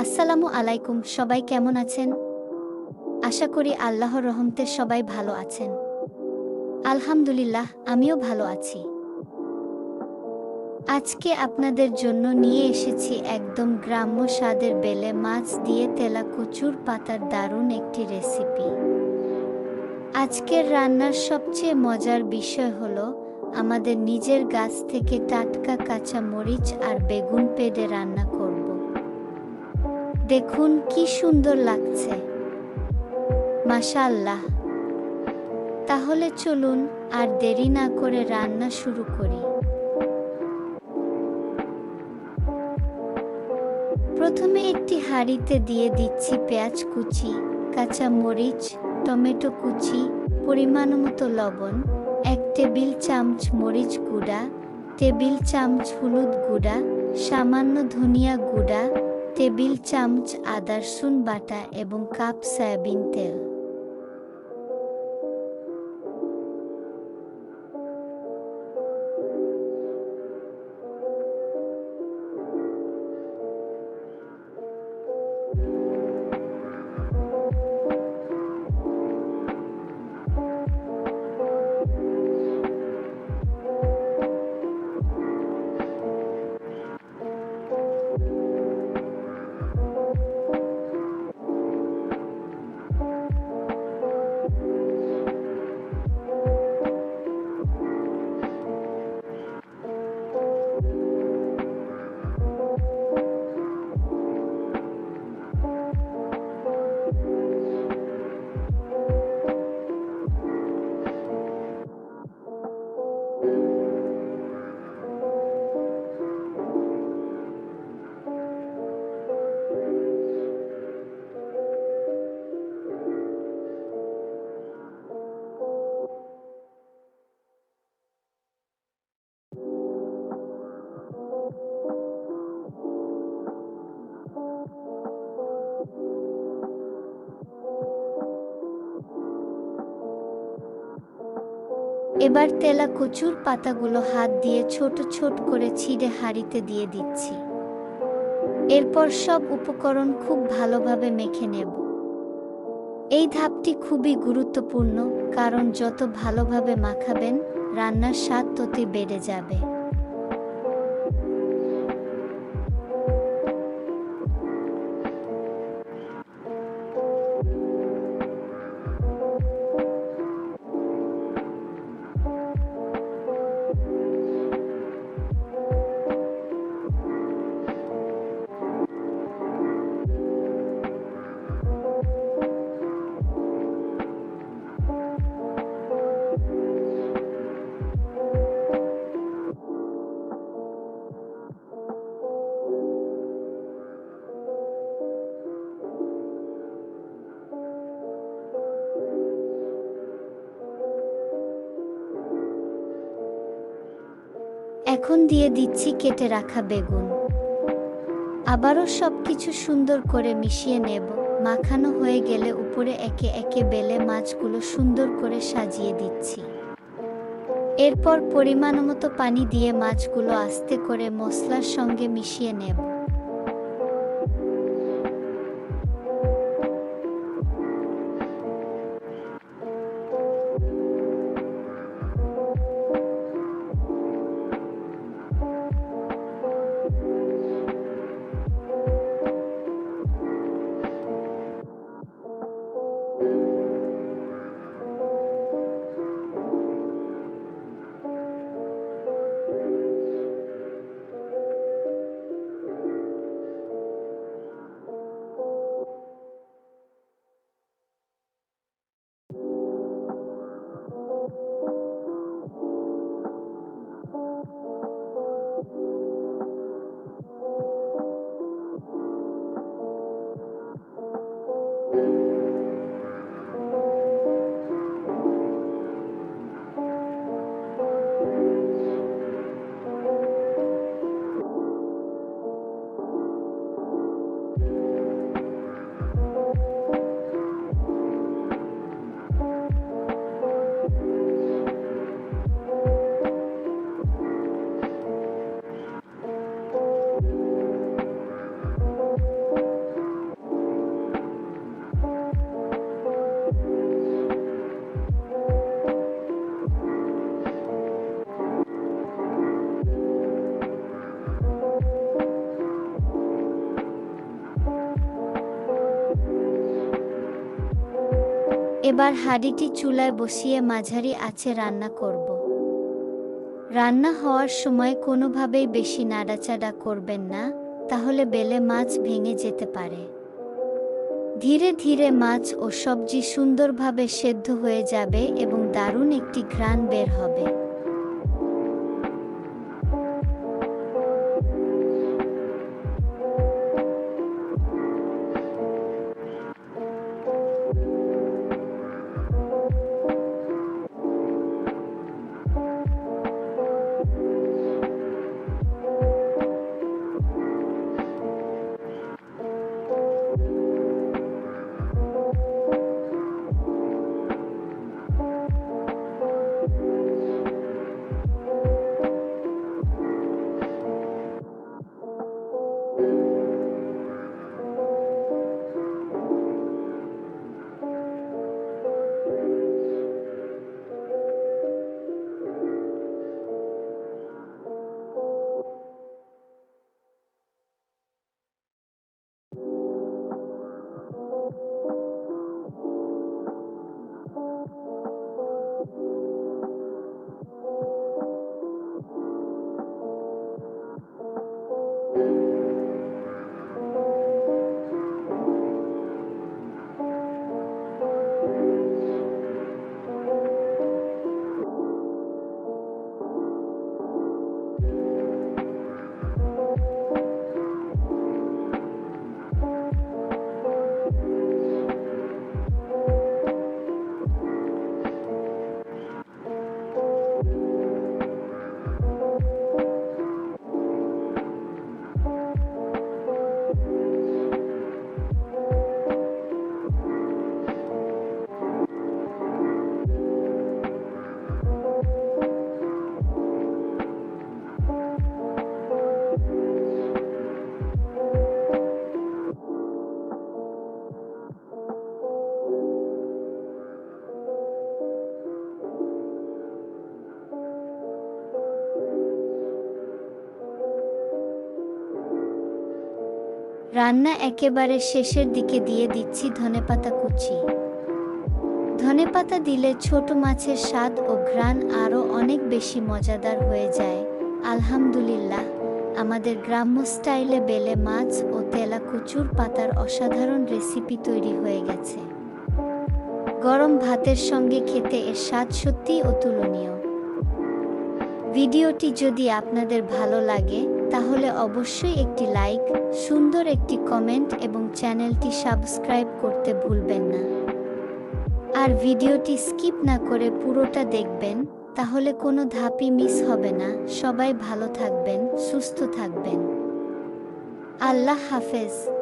আসসালামু আলাইকুম, সবাই কেমন আছেন? আশা করি আল্লাহর রহমতে সবাই ভালো আছেন। আলহামদুলিল্লাহ, আমিও ভালো আছি। আজকে আপনাদের জন্য নিয়ে এসেছি একদম গ্রাম্য স্বাদের বেলে মাছ দিয়ে তেলা কচুর পাতার দারুণ একটি রেসিপি। আজকের রান্নার সবচেয়ে মজার বিষয় হলো আমাদের নিজের গাছ থেকে টাটকা কাঁচা মরিচ আর বেগুন পেড়ে রান্না করব। দেখুন কি সুন্দর লাগছে, মাশাআল্লাহ। তাহলে চলুন আর দেরি না করে রান্না শুরু করি। প্রথমে একটি হাঁড়িতে দিয়ে দিচ্ছি পেঁয়াজ কুচি, কাঁচা মরিচ, টমেটো কুচি, পরিমাণমতো লবণ, 1 টেবিল চামচ মরিচ গুঁড়া, টেবিল চামচ হলুদ গুঁড়া, সামান্য ধনিয়া গুঁড়া, টেবিল চামচ আদা রসুন বাটা এবং কাপ সয়াবিন তেল। এবার তেলা কচুর পাতাগুলো হাত দিয়ে ছোট ছোট করে ছিঁড়ে হাঁড়িতে দিয়ে দিচ্ছি। এরপর সব উপকরণ খুব ভালোভাবে মেখে নেব। এই ধাপটি খুবই গুরুত্বপূর্ণ, কারণ যত ভালোভাবে মাখাবেন রান্নার স্বাদ ততই বেড়ে যাবে। এখন দিয়ে দিচ্ছি কেটে রাখা বেগুন। আবারও সবকিছু সুন্দর করে মিশিয়ে নেব। মাখানো হয়ে গেলে উপরে একে একে বেলে মাছগুলো সুন্দর করে সাজিয়ে দিচ্ছি। এরপর পরিমাণমতো পানি দিয়ে মাছগুলো আস্তে করে মশলার সঙ্গে মিশিয়ে নেব। এবার হাঁড়িটি চুলায় বসিয়ে মাঝারি আঁচে রান্না করব। রান্না হওয়ার সময় কোনোভাবেই বেশি নাড়াচাড়া করবেন না, তাহলে বেলে মাছ ভেঙে যেতে পারে। ধীরে ধীরে মাছ ও সবজি সুন্দরভাবে সেদ্ধ হয়ে যাবে এবং দারুণ একটি ঘ্রাণ বের হবে। রান্না একেবারে শেষের দিকে দিয়ে দিচ্ছি ধনেপাতা কুচি। ধনেপাতা দিলে ছোট মাছের স্বাদ ও ঘ্রাণ আরও অনেক বেশি মজাদার হয়ে যায়। আলহামদুলিল্লাহ, আমাদের গ্রাম্য স্টাইলে বেলে মাছ ও তেলা কচুর পাতার অসাধারণ রেসিপি তৈরি হয়ে গেছে। গরম ভাতের সঙ্গে খেতে এর স্বাদ সত্যিই অতুলনীয়। ভিডিওটি যদি আপনাদের ভালো লাগে তাহলে অবশ্যই একটি লাইক, সুন্দর একটি কমেন্ট এবং চ্যানেলটি সাবস্ক্রাইব করতে ভুলবেন না। আর ভিডিওটি স্কিপ না করে পুরোটা দেখবেন, তাহলে কোনো ধাপই মিস হবে না। সবাই ভালো থাকবেন, সুস্থ থাকবেন। আল্লাহ হাফেজ।